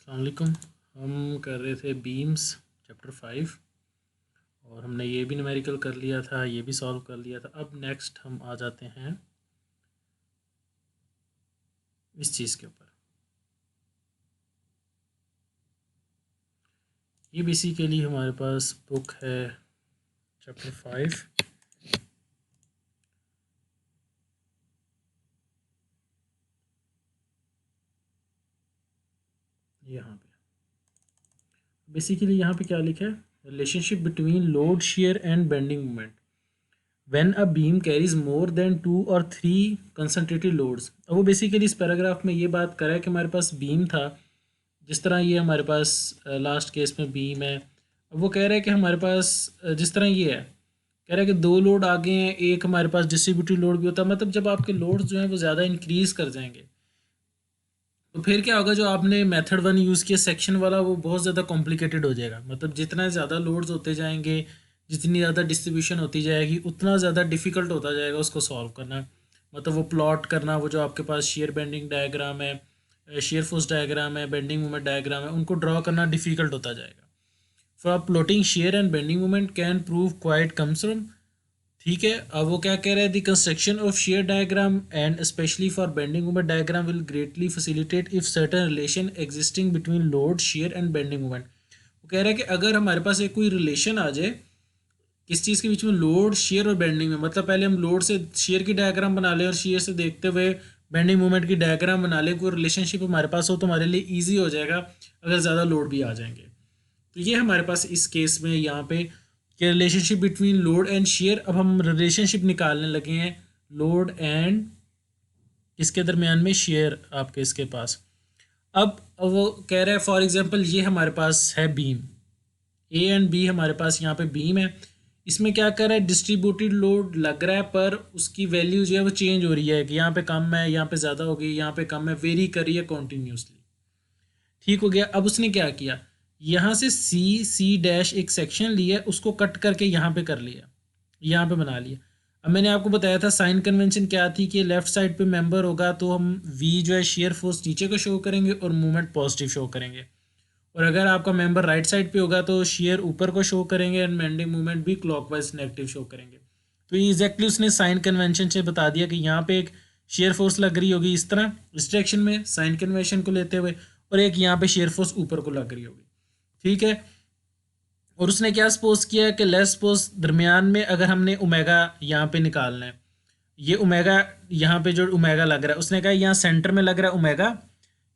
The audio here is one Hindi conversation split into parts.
अस्सलाम वालेकुम। हम कर रहे थे बीम्स चैप्टर 5 और हमने ये भी न्यूमेरिकल कर लिया था, ये भी सॉल्व कर लिया था। अब नेक्स्ट हम आ जाते हैं इस चीज़ के ऊपर। ये बेसिकली हमारे पास बुक है चैप्टर 5। यहाँ पे बेसिकली यहाँ पे क्या लिखा है, relationship between load shear and bending moment when a beam carries more than 2 और 3 कंसंट्रेटेड लोड्स। अब वो बेसिकली इस पैराग्राफ में ये बात कर रहा है कि हमारे पास बीम था, जिस तरह ये हमारे पास लास्ट केस में बीम है। अब वो कह रहा है कि हमारे पास जिस तरह ये है, कह रहा है कि दो लोड आगे हैं, एक हमारे पास डिस्ट्रीब्यूटिव लोड भी होता है। मतलब जब आपके लोड्स जो हैं वो ज़्यादा इंक्रीज़ कर जाएंगे तो फिर क्या होगा, जो आपने मेथड 1 यूज़ किया सेक्शन वाला, वो बहुत ज़्यादा कॉम्प्लिकेटेड हो जाएगा। मतलब जितना ज़्यादा लोड्स होते जाएंगे, जितनी ज़्यादा डिस्ट्रीब्यूशन होती जाएगी, उतना ज़्यादा डिफ़िकल्ट होता जाएगा उसको सॉल्व करना। मतलब वो प्लॉट करना, वो जो आपके पास शेयर बेंडिंग डायग्राम है, शेयर फोर्स डायग्राम है, बेंडिंग मोमेंट डायग्राम है, उनको ड्रॉ करना डिफ़िकल्ट होता जाएगा। For plotting shear and bending moment can prove quite cumbersome. ठीक है। अब वो क्या कह रहा है, the construction of shear diagram and specially for bending moment diagram will greatly facilitate if certain relation existing between load shear and bending moment. वो कह रहा है कि अगर हमारे पास एक कोई रिलेशन आ जाए किस चीज़ के बीच में, लोड शेयर और बेंडिंग में, मतलब पहले हम लोड से शेयर की डायग्राम बना लें और शेयर से देखते हुए बेंडिंग मूवमेंट की डायग्राम बना लें, कोई रिलेशनशिप हमारे पास हो तो हमारे लिए ईजी हो जाएगा अगर ज़्यादा लोड भी आ जाएंगे। तो ये हमारे पास इस केस में यहाँ पे कि relationship between load and share. अब हम रिलेशनशिप निकालने लगे हैं लोड एंड इसके दरमियान में शेयर आपके इसके पास। अब वो कह रहा है फॉर एग्जांपल ये हमारे पास है बीम ए एंड बी, हमारे पास यहाँ पे बीम है। इसमें क्या कर रहा है, डिस्ट्रीब्यूटेड लोड लग रहा है पर उसकी वैल्यू जो है वो चेंज हो रही है कि यहाँ पे कम है, यहाँ पे ज़्यादा हो गई, यहाँ पे कम है, वेरी कर रही है कॉन्टीन्यूसली। ठीक हो गया। अब उसने क्या किया, यहाँ से सी डैश एक सेक्शन लिया, उसको कट करके यहाँ पे कर लिया, यहाँ पे बना लिया। अब मैंने आपको बताया था साइन कन्वेंशन क्या थी कि लेफ्ट साइड पे मेंबर होगा तो हम वी जो है शेयर फोर्स नीचे को शो करेंगे और मूवमेंट पॉजिटिव शो करेंगे, और अगर आपका मेंबर राइट साइड पे होगा तो शेयर ऊपर को शो करेंगे एंड बेंडिंग मूवमेंट भी क्लॉकवाइज नेगेटिव शो करेंगे। तो ये एग्जैक्टली उसने साइन कन्वेंशन से बता दिया कि यहाँ पे एक शेयर फोर्स लग रही होगी इस तरह इस डायरेक्शन में साइन कन्वेंशन को लेते हुए, और एक यहाँ पे शेयर फोर्स ऊपर को लग रही होगी। ठीक है। और उसने क्या सपोज किया कि लेस सपोज दरमियान में अगर हमने ओमेगा यहाँ पे निकालना है, ये ओमेगा यहाँ पे जो ओमेगा लग रहा है, उसने कहा यहाँ सेंटर में लग रहा है ओमेगा,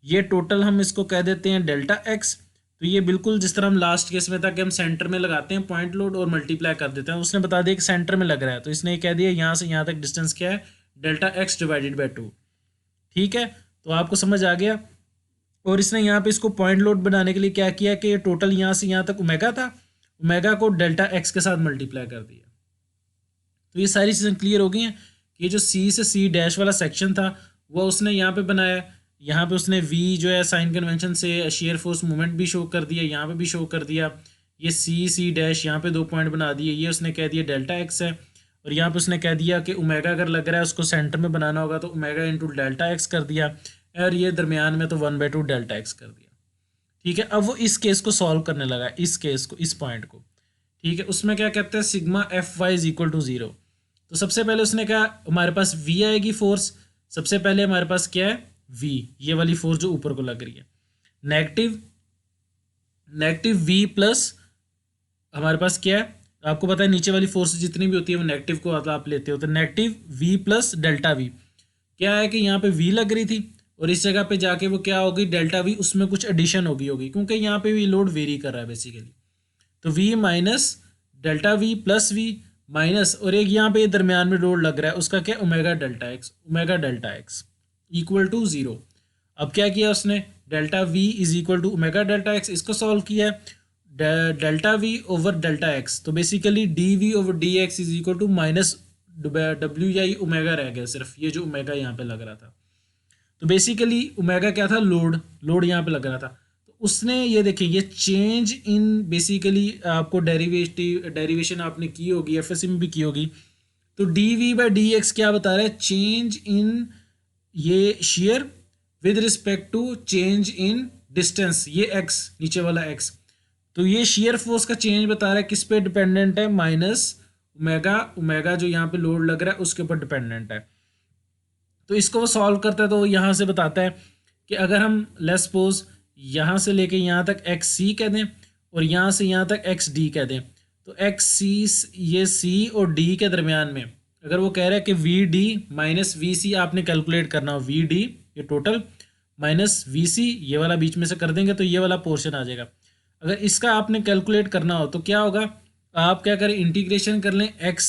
ये टोटल हम इसको कह देते हैं डेल्टा एक्स। तो ये बिल्कुल जिस तरह हम लास्ट केस में था कि हम सेंटर में लगाते हैं पॉइंट लोड और मल्टीप्लाई कर देते हैं, उसने बता दिया कि सेंटर में लग रहा है, तो इसने ये कह दिया यहाँ से यहाँ तक डिस्टेंस क्या है, डेल्टा एक्स डिवाइडेड बाई 2। ठीक है, तो आपको समझ आ गया। और इसने यहाँ पे इसको पॉइंट लोड बनाने के लिए क्या किया कि टोटल यहाँ से यहाँ तक ओमेगा था, ओमेगा को डेल्टा एक्स के साथ मल्टीप्लाई कर दिया। तो ये सारी चीज़ें क्लियर हो गई हैं कि ये जो सी से सी डैश वाला सेक्शन था वो उसने यहाँ पे बनाया। यहाँ पे उसने वी जो है साइन कन्वेंशन से शेयर फोर्स मूवमेंट भी शो कर दिया, यहाँ पे भी शो कर दिया। ये सी डैश यहाँ पे 2 पॉइंट बना दिए, ये उसने कह दिया डेल्टा एक्स है। और यहाँ पे उसने कह दिया कि ओमेगा अगर लग रहा है उसको सेंटर में बनाना होगा तो ओमेगा इंटू डेल्टा एक्स कर दिया, और ये दरमियान में तो 1/2 डेल्टा एक्स कर दिया। ठीक है। अब वो इस केस को सॉल्व करने लगा, इस केस को, इस पॉइंट को। ठीक है। उसमें क्या कहते हैं, sigma F Y is equal to 0। तो सबसे पहले उसने कहा हमारे पास वी आएगी फोर्स, सबसे पहले हमारे पास क्या है वी, ये वाली फोर्स जो ऊपर को लग रही है, नेगेटिव नेगेटिव वी प्लस हमारे पास क्या है, आपको पता है नीचे वाली फोर्स जितनी भी होती है वो नेगेटिव को आप लेते हो, तो negative V plus delta V. क्या है कि यहाँ पे वी लग रही थी और इस जगह पे जाके वो क्या होगी, डेल्टा वी, उसमें कुछ एडिशन होगी क्योंकि यहाँ पे भी लोड वेरी कर रहा है बेसिकली। तो V minus delta V plus V minus, और एक यहाँ पे दरमियान में लोड लग रहा है उसका क्या, omega delta x equal to 0। अब क्या किया उसने, delta v is equal to omega delta x, इसको सॉल्व किया है delta v over delta x. तो basically d v over D x is equal to minus डब्ल्यू या ओमेगा रह गया, सिर्फ ये जो ओमेगा यहाँ पे लग रहा था। तो बेसिकली ओमेगा क्या था, लोड यहाँ पे लग रहा था। तो उसने ये देखिए ये चेंज इन बेसिकली आपको डेरिवेशन आपने की होगी, एफएससी में भी की होगी। तो D V by D X क्या बता रहा है, चेंज इन ये shear with respect to change in distance, ये एक्स नीचे वाला एक्स, तो ये शेयर फोर्स का चेंज बता रहा है किस पे डिपेंडेंट है, माइनस ओमेगा, ओमेगा जो यहाँ पे लोड लग रहा है उसके ऊपर डिपेंडेंट है। तो इसको वो सॉल्व करता है तो वो यहाँ से बताता है कि अगर हम लेट्स सपोज यहाँ से लेके यहाँ तक एक्स सी कह दें और यहाँ से यहाँ तक एक्स डी कह दें, तो एक्स सी, ये सी और डी के दरमियान में अगर वो कह रहा है कि वी डी माइनस वी सी आपने कैलकुलेट करना हो, वी डी ये टोटल माइनस वी सी ये वाला बीच में से कर देंगे तो ये वाला पोर्शन आ जाएगा। अगर इसका आपने कैलकुलेट करना हो तो क्या होगा, आप क्या करें, इंटीग्रेशन कर लें एक्स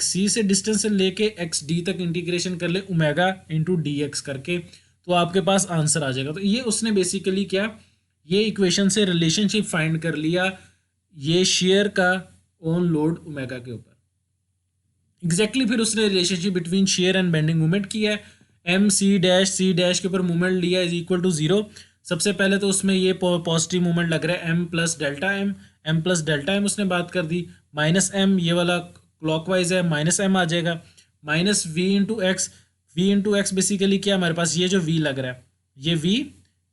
सी से डिस्टेंस से लेके एक्स डी तक इंटीग्रेशन कर लें ओमेगा इंटू डी एक्स करके, तो आपके पास आंसर आ जाएगा। तो ये उसने बेसिकली क्या, ये इक्वेशन से रिलेशनशिप फाइंड कर लिया ये शेयर का ऑन लोड ओमेगा के ऊपर। एग्जैक्टली फिर उसने relationship between share and bending moment किया है, एम सी डैश के ऊपर मोमेंट लिया इज इक्वल टू जीरो। सबसे पहले तो उसमें ये पॉजिटिव मोमेंट लग रहा है एम प्लस डेल्टा एम उसने बात कर दी, माइनस एम ये वाला क्लॉकवाइज है, माइनस एम आ जाएगा, minus V into X basically क्या हमारे पास ये जो वी लग रहा है, ये वी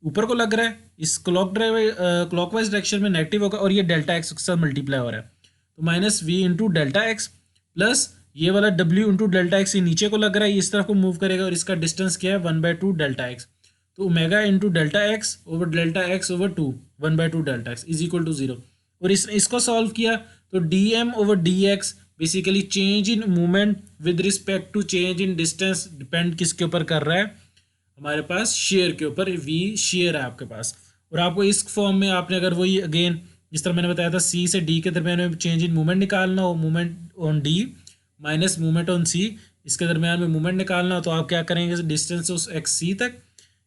ऊपर को लग रहा है, इस क्लॉकवाइज डायरेक्शन में नेगेटिव होगा और ये डेल्टा एक्स के साथ मल्टीप्लाई हो रहा है, तो minus V into delta X plus ये वाला डब्ल्यू इंटू डेल्टा एक्स ये नीचे को लग रहा है, इस तरफ को मूव करेगा और इसका डिस्टेंस क्या है 1/2 डेल्टा एक्स, तो omega into delta X over 2 1/2 delta X is equal to zero. और इसको सॉल्व किया तो D M over D X basically change in movement with respect to change in distance depend किसके ऊपर कर रहा है, हमारे पास शेयर के ऊपर, वी शेयर है आपके पास। और आपको इस फॉर्म में आपने अगर वही अगेन जिस तरह मैंने बताया था सी से डी के दरमियान में चेंज इन मूवमेंट निकालना हो, movement on D minus movement on C, इसके दरमियान में मूवमेंट निकालना हो तो आप क्या करेंगे, डिस्टेंस उस एक्स सी तक,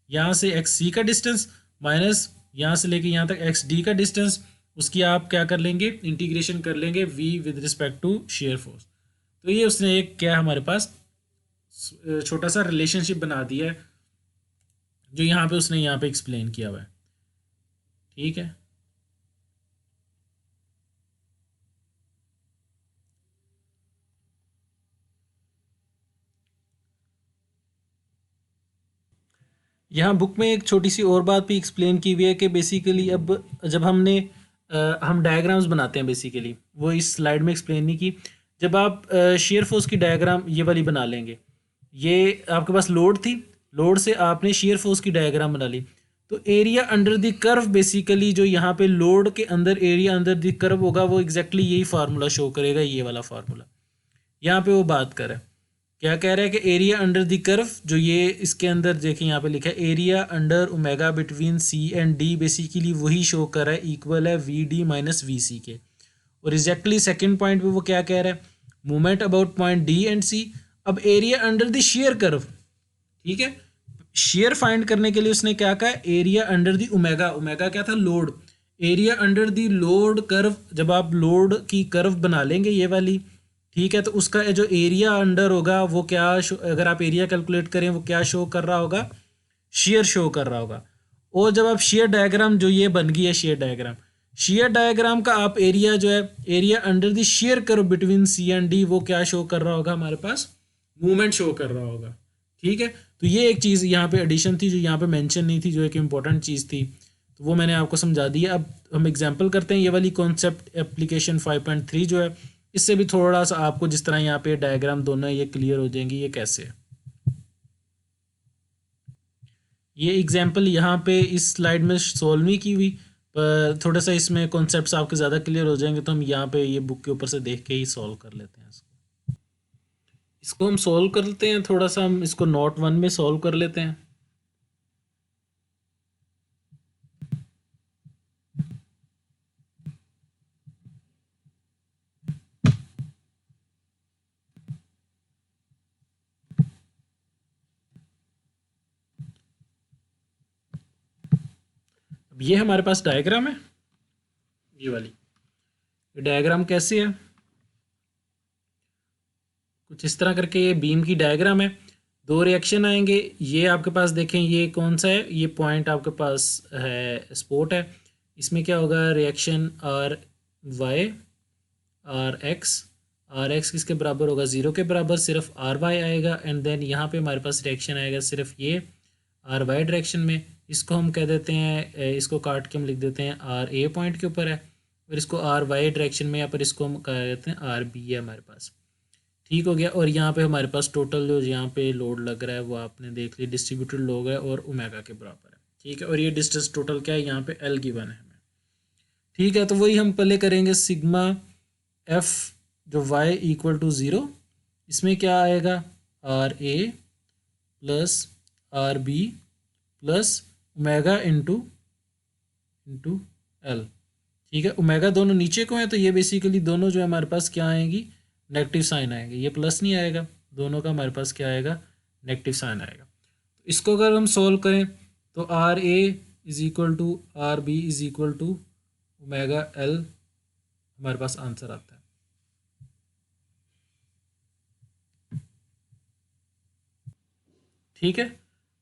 यहाँ से एक्स सी का डिस्टेंस माइनस यहाँ से लेके यहाँ तक एक्स डी का डिस्टेंस, उसकी आप क्या कर लेंगे, इंटीग्रेशन कर लेंगे V with respect to shear force. तो ये उसने एक क्या हमारे पास छोटा सा रिलेशनशिप बना दिया है जो यहाँ पे उसने यहाँ पे एक्सप्लेन किया हुआ है। ठीक है, यहाँ बुक में एक छोटी सी और बात भी एक्सप्लेन की हुई है कि बेसिकली अब जब हम डायग्राम्स बनाते हैं, बेसिकली वो इस स्लाइड में एक्सप्लेन नहीं की, जब आप शेयर फोर्स की डायग्राम ये वाली बना लेंगे, ये आपके पास लोड थी, लोड से आपने शेयर फोर्स की डायग्राम बना ली, तो area under the curve basically जो यहाँ पे लोड के अंदर एरिया अंडर द कर्व होगा वो एग्जैक्टली यही फार्मूला शो करेगा, ये वाला फार्मूला यहाँ पे वो बात कर रहा है, क्या कह रहा है कि एरिया अंडर द कर्व जो ये इसके अंदर देखिए यहाँ पे लिखा है area under omega between C and D basically वही शो कर रहा है, इक्वल है V D minus V C के। और एग्जैक्टली सेकेंड पॉइंट पे वो क्या कह रहा है, movement about point D and C. अब area under the shear curve, ठीक है, शेयर फाइंड करने के लिए उसने क्या कहा, area under the omega, omega क्या था, load, area under the load curve, जब आप लोड की कर्व बना लेंगे ये वाली, ठीक है, तो उसका जो एरिया अंडर होगा वो क्या अगर आप एरिया कैलकुलेट करें वो क्या शो कर रहा होगा, शेयर शो कर रहा होगा। और जब आप शेयर डायग्राम जो ये बन गई है शेयर डायग्राम का आप एरिया जो है area under the shear curve between C and D वो क्या शो कर रहा होगा, हमारे पास मूवमेंट शो कर रहा होगा। ठीक है, तो ये एक चीज़ यहाँ पे एडिशन थी जो यहाँ पे मेंशन नहीं थी, जो एक इम्पोर्टेंट चीज़ थी, तो वो मैंने आपको समझा दी है। अब हम एग्जांपल करते हैं, ये वाली कॉन्सेप्ट एप्लीकेशन 5.3 जो है, इससे भी थोड़ा सा आपको जिस तरह यहाँ पे डायग्राम दोनों है ये क्लियर हो जाएंगी ये कैसे है। ये एग्जांपल यहाँ पे इस स्लाइड में सॉल्व नहीं की हुई, पर थोड़ा सा इसमें कॉन्सेप्ट्स आपके ज़्यादा क्लियर हो जाएंगे, तो हम यहाँ पे ये बुक के ऊपर से देख के ही सॉल्व कर लेते हैं इसको हम सॉल्व कर लेते हैं, थोड़ा सा हम इसको नोट 1 में सॉल्व कर लेते हैं। अब ये हमारे पास डायग्राम है, ये वाली, ये डायग्राम कैसे है, कुछ इस तरह करके ये बीम की डायग्राम है, दो रिएक्शन आएंगे, ये आपके पास देखें ये कौन सा है, ये पॉइंट आपके पास है स्पॉट है, इसमें क्या होगा reaction R Y R X किसके बराबर होगा, 0 के बराबर, सिर्फ आर वाई आएगा, एंड देन यहाँ पे हमारे पास रिएक्शन आएगा सिर्फ ये आर वाई डायरेक्शन में, इसको हम कह देते हैं, इसको काट के हम लिख देते हैं आर ए पॉइंट के ऊपर है, और इसको आर वाई डायरेक्शन में, यहाँ पर इसको हम कह देते हैं आर बी है हमारे पास। ठीक हो गया। और यहाँ पे हमारे पास टोटल जो यहाँ पे लोड लग रहा है वो आपने देख लिया, डिस्ट्रीब्यूटेड लोड है और ओमेगा के बराबर है। ठीक है, और ये डिस्टेंस टोटल क्या है, यहाँ पे एल गिवन है हमें। ठीक है, तो वही हम पहले करेंगे, सिग्मा एफ जो वाई इक्वल टू ज़ीरो, इसमें क्या आएगा, R A plus R B plus omega into into L. ठीक है, ओमेगा दोनों नीचे को है तो ये बेसिकली दोनों जो है हमारे पास क्या आएंगी, नेगेटिव साइन आएंगे, ये प्लस नहीं आएगा, दोनों का हमारे पास क्या आएगा, नेगेटिव साइन आएगा। तो इसको अगर हम सॉल्व करें तो R A is equal to R B is equal to omega L हमारे पास आंसर आता है। ठीक है,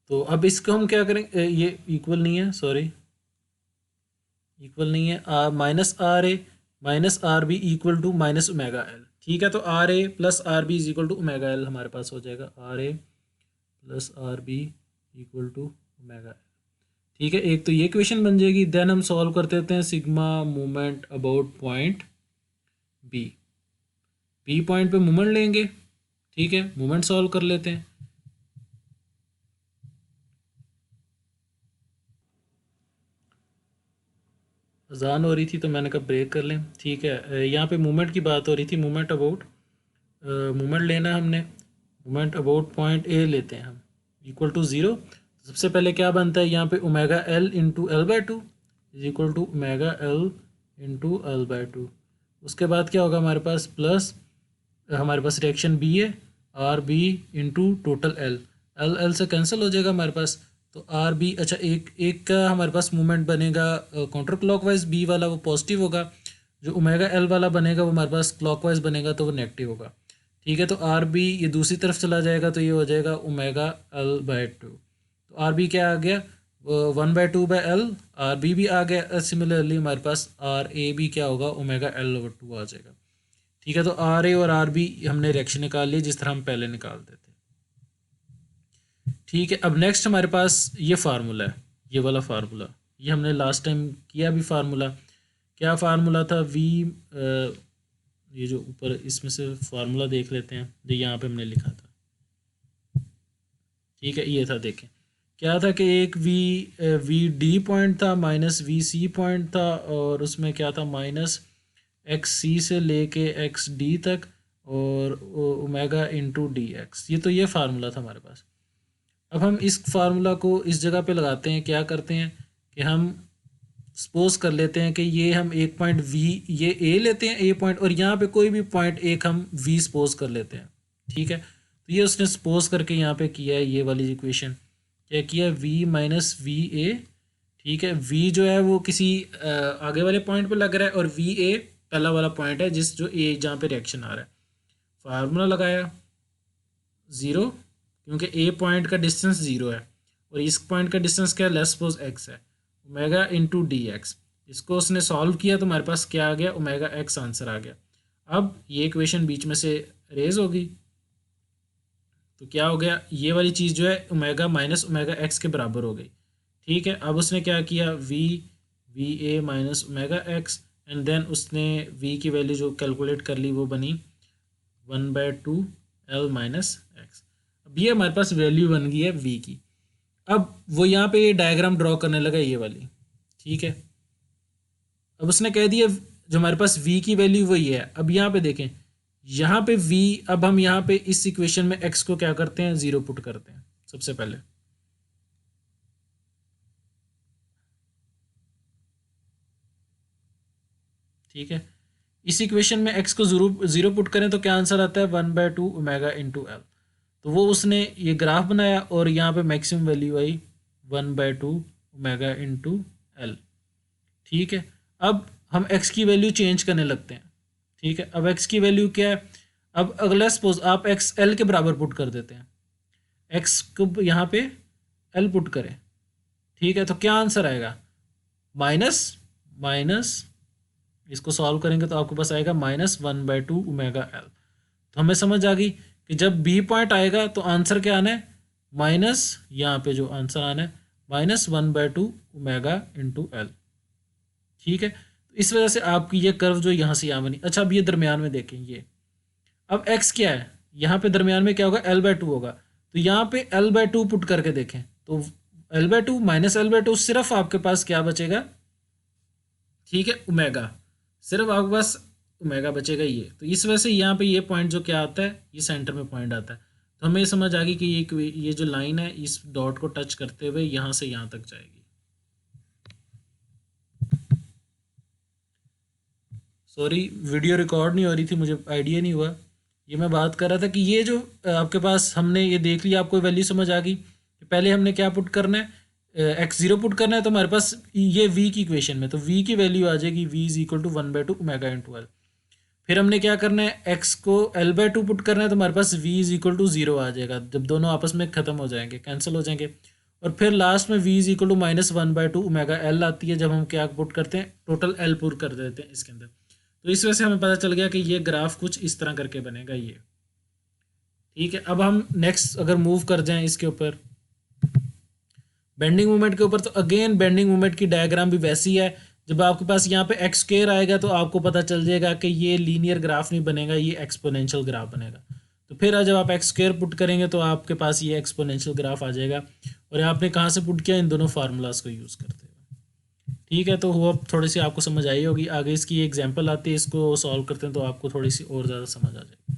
तो अब इसको हम क्या करेंगे, ये इक्वल नहीं है, सॉरी इक्वल नहीं है, minus R A minus R B equal to minus omega L. ठीक है, तो R A plus R B is equal to omega L हमारे पास हो जाएगा, R A plus R B equal to omega L. ठीक है, एक तो ये क्वेश्चन बन जाएगी। देन हम सॉल्व करते रहते हैं sigma movement about point B, B point पे मूवमेंट लेंगे। ठीक है, मूवमेंट सॉल्व कर लेते हैं। अजान हो रही थी तो मैंने कहा ब्रेक कर लें। ठीक है, यहाँ पे मूवमेंट की बात हो रही थी, मूवमेंट अबाउट, मूवमेंट लेना हमने, मूवमेंट अबाउट पॉइंट ए लेते हैं हम, इक्वल टू ज़ीरो। सबसे पहले क्या बनता है यहाँ पे, omega L into L by two is equal to omega L into L by two. उसके बाद क्या होगा हमारे पास, प्लस हमारे पास रिएक्शन बी है, R B into total L, L L से कैंसिल हो जाएगा हमारे पास, तो आर बी, अच्छा एक एक का हमारे पास मूवमेंट बनेगा काउंटर क्लॉकवाइज, बी वाला वो पॉजिटिव होगा, जो ओमेगा एल वाला बनेगा वो हमारे पास क्लॉकवाइज बनेगा तो वो नेगेटिव होगा। ठीक है, तो आर बी ये दूसरी तरफ चला जाएगा तो ये हो जाएगा ओमेगा एल बाई टू, तो आर बी क्या आ गया, 1/2/L, आर बी भी आ गया। सिमिलरली हमारे पास आर ए भी क्या होगा, ओमेगा एल ओवर टू आ जाएगा। ठीक है, तो आर ए और आर बी हमने रिएक्शन निकाल ली जिस तरह हम पहले निकालते थे। ठीक है, अब नेक्स्ट हमारे पास ये फार्मूला है, ये वाला फार्मूला, ये हमने लास्ट टाइम किया भी फार्मूला। क्या फार्मूला था, वी, ये जो ऊपर इसमें से फार्मूला देख लेते हैं जो यहाँ पे हमने लिखा था। ठीक है, ये था, देखें क्या था कि एक वी डी पॉइंट था, माइनस वी सी पॉइंट था, और उसमें क्या था, माइनस एक्स सी से लेके एक्स डी तक, और ओमेगा इंटू डी एक्स। ये तो ये फार्मूला था हमारे पास। अब हम इस फार्मूला को इस जगह पे लगाते हैं, क्या करते हैं कि हम सपोज कर लेते हैं कि ये हम एक पॉइंट वी, ये ए लेते हैं ए पॉइंट, और यहाँ पे कोई भी पॉइंट एक हम वी सपोज कर लेते हैं। ठीक है, तो ये उसने सपोज करके यहाँ पे किया है, ये वाली इक्वेशन क्या किया, वी माइनस वी ए। ठीक है, वी जो है वो किसी आगे वाले पॉइंट पे लग रहा है, और वी ए पहला वाला पॉइंट है जिस जो ए जहाँ पे रिएक्शन आ रहा है। फार्मूला लगाया ज़ीरो, क्योंकि ए पॉइंट का डिस्टेंस ज़ीरो है और इस पॉइंट का डिस्टेंस क्या है, लेट्स सपोज एक्स है, ओमेगा इंटू डी एक्स। इसको उसने सॉल्व किया तो हमारे पास क्या आ गया, ओमेगा एक्स आंसर आ गया। अब ये इक्वेशन बीच में से रेज होगी तो क्या हो गया, ये वाली चीज़ जो है ओमेगा माइनस ओमेगा एक्स के बराबर हो गई। ठीक है, अब उसने क्या किया, V A minus omega X, and then उसने वी की वैल्यू जो कैलकुलेट कर ली वो बनी 1/2 L माइनस एक्स। अब ये हमारे पास वैल्यू बन गई है वी की। अब वो यहाँ पे ये डायग्राम ड्रॉ करने लगा ये वाली। ठीक है, अब उसने कह दिया जो हमारे पास वी की वैल्यू वही है। अब यहाँ पे देखें, यहाँ पे वी, अब हम यहाँ पे इस इक्वेशन में एक्स को क्या करते हैं, ज़ीरो पुट करते हैं सबसे पहले। ठीक है, इस इक्वेशन में एक्स को ज़ीरो पुट करें तो क्या आंसर आता है, 1/2 ओमेगा इंटू एल। तो वो उसने ये ग्राफ बनाया और यहाँ पे मैक्सिमम वैल्यू आई 1/2 ओमेगा इंटू एल। ठीक है, अब हम x की वैल्यू चेंज करने लगते हैं। ठीक है, अब x की वैल्यू क्या है, अब अगला सपोज आप x l के बराबर पुट कर देते हैं, x को यहाँ पे l पुट करें। ठीक है, तो क्या आंसर आएगा, माइनस माइनस, इसको सॉल्व करेंगे तो आपके पास आएगा -1/2 ओमेगा एल। तो हमें समझ आ गई कि जब बी पॉइंट आएगा तो आंसर क्या आना है, माइनस, यहाँ पे जो आंसर आना है -1/2 ओमेगा इंटू एल। ठीक है, तो इस वजह से आपकी ये कर्व जो यहाँ से यहाँ बनी। अच्छा, अब ये दरमियान में देखें, ये अब x क्या है, यहाँ पे दरमियान में क्या होगा, L/2 होगा। तो यहाँ पे L/2 पुट करके देखें तो L/2 माइनस L/2 सिर्फ आपके पास क्या बचेगा, ठीक है, ओमेगा, सिर्फ आपके पास ओमेगा बचेगा ये। तो इस वजह से यहाँ पे ये पॉइंट जो क्या आता है, ये सेंटर में पॉइंट आता है। तो हमें समझ आ गई कि ये जो लाइन है इस डॉट को टच करते हुए यहाँ से यहाँ तक जाएगी। सॉरी, वीडियो रिकॉर्ड नहीं हो रही थी, मुझे आइडिया नहीं हुआ। ये मैं बात कर रहा था कि ये जो आपके पास हमने ये देख लिया, आपको वैल्यू समझ आ गई कि पहले हमने क्या पुट करना है, x0 पुट करना है। तो हमारे पास ये v की इक्वेशन में तो v की वैल्यू आ जाएगी, v is equal to 1/2 omega into L. फिर हमने क्या करना है, x को L/2 पुट करना है, तो हमारे पास v इज इक्वल टू 0 आ जाएगा जब दोनों आपस में ख़त्म हो जाएंगे, कैंसिल हो जाएंगे। और फिर लास्ट में v is equal to -1/2 omega L आती है जब हम क्या पुट करते हैं, टोटल एल पुट कर देते हैं इसके अंदर। तो इस वजह से हमें पता चल गया कि ये ग्राफ कुछ इस तरह करके बनेगा ये। ठीक है, अब हम नेक्स्ट अगर मूव कर जाएं इसके ऊपर, बेंडिंग मोमेंट के ऊपर, तो अगेन बेंडिंग मोमेंट की डायग्राम भी वैसी है। जब आपके पास यहाँ पे एक्स स्क्वायर आएगा तो आपको पता चल जाएगा कि ये लीनियर ग्राफ नहीं बनेगा, ये एक्सपोनेंशियल ग्राफ बनेगा। तो फिर जब आप एक्स स्क्वायर पुट करेंगे तो आपके पास ये एक्सपोनेंशियल ग्राफ आ जाएगा। और आपने कहाँ से पुट किया, इन दोनों फार्मूलाज को यूज़ करते हुए। ठीक है, तो वो थोड़ी सी आपको समझ आई होगी। आगे इसकी एग्जाम्पल आती है, इसको सॉल्व करते हैं तो आपको थोड़ी सी और ज़्यादा समझ आ जाएगी।